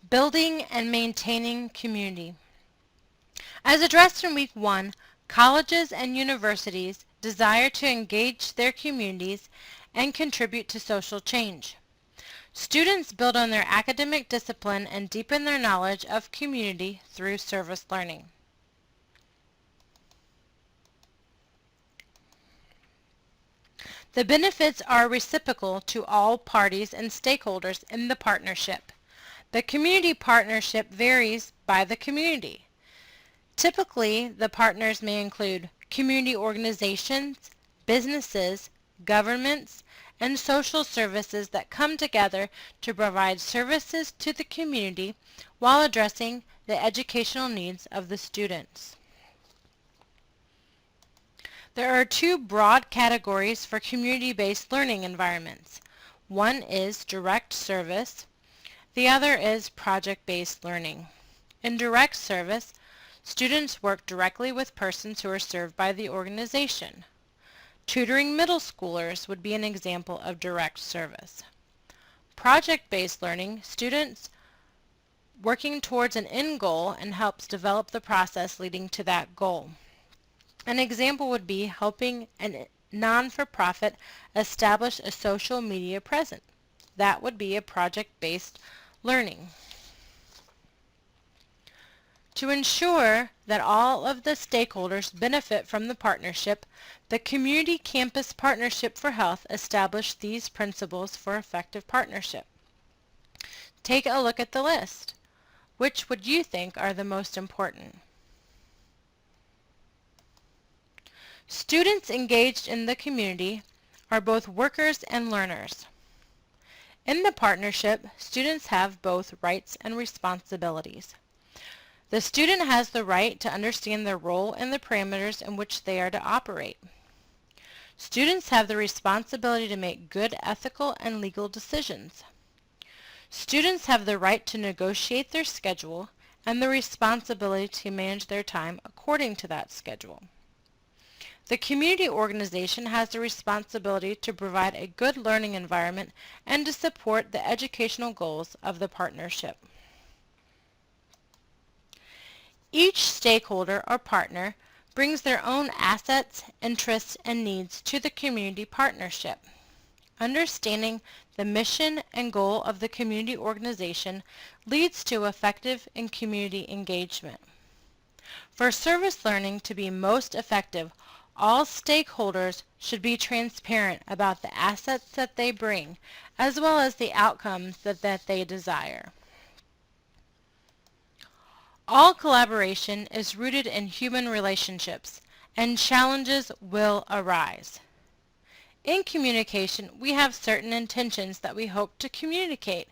Building and maintaining community. As addressed in Week 1, colleges and universities desire to engage their communities and contribute to social change. Students build on their academic discipline and deepen their knowledge of community through service learning. The benefits are reciprocal to all parties and stakeholders in the partnership. The community partnership varies by the community. Typically, the partners may include community organizations, businesses, governments, and social services that come together to provide services to the community while addressing the educational needs of the students. There are two broad categories for community-based learning environments. One is direct service. The other is project-based learning. In direct service, students work directly with persons who are served by the organization. Tutoring middle schoolers would be an example of direct service. Project-based learning, students working towards an end goal and helps develop the process leading to that goal. An example would be helping a non-for-profit establish a social media presence. That would be a project-based learning. To ensure that all of the stakeholders benefit from the partnership, the Community Campus Partnership for Health established these principles for effective partnership. Take a look at the list. Which would you think are the most important? Students engaged in the community are both workers and learners. In the partnership, students have both rights and responsibilities. The student has the right to understand their role and the parameters in which they are to operate. Students have the responsibility to make good ethical and legal decisions. Students have the right to negotiate their schedule and the responsibility to manage their time according to that schedule. The community organization has the responsibility to provide a good learning environment and to support the educational goals of the partnership. Each stakeholder or partner brings their own assets, interests, and needs to the community partnership. Understanding the mission and goal of the community organization leads to effective and community engagement. For service learning to be most effective, all stakeholders should be transparent about the assets that they bring, as well as the outcomes that they desire. All collaboration is rooted in human relationships, and challenges will arise. In communication, we have certain intentions that we hope to communicate.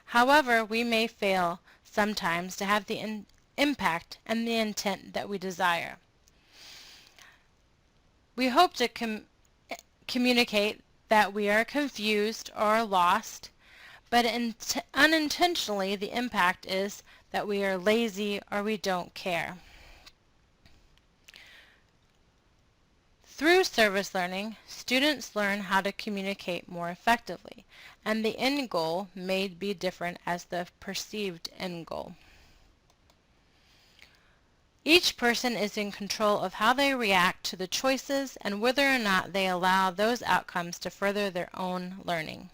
However, we may fail sometimes to have the impact and the intent that we desire. We hope to communicate that we are confused or lost, but unintentionally the impact is that we are lazy or we don't care. Through service learning, students learn how to communicate more effectively, and the end goal may be different as the perceived end goal. Each person is in control of how they react to the choices and whether or not they allow those outcomes to further their own learning.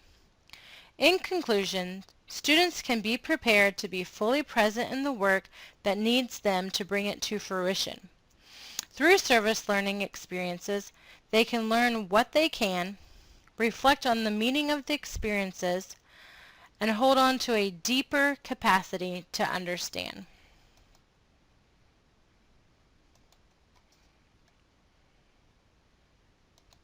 In conclusion, students can be prepared to be fully present in the work that needs them to bring it to fruition. Through service learning experiences, they can learn what they can, reflect on the meaning of the experiences, and hold on to a deeper capacity to understand.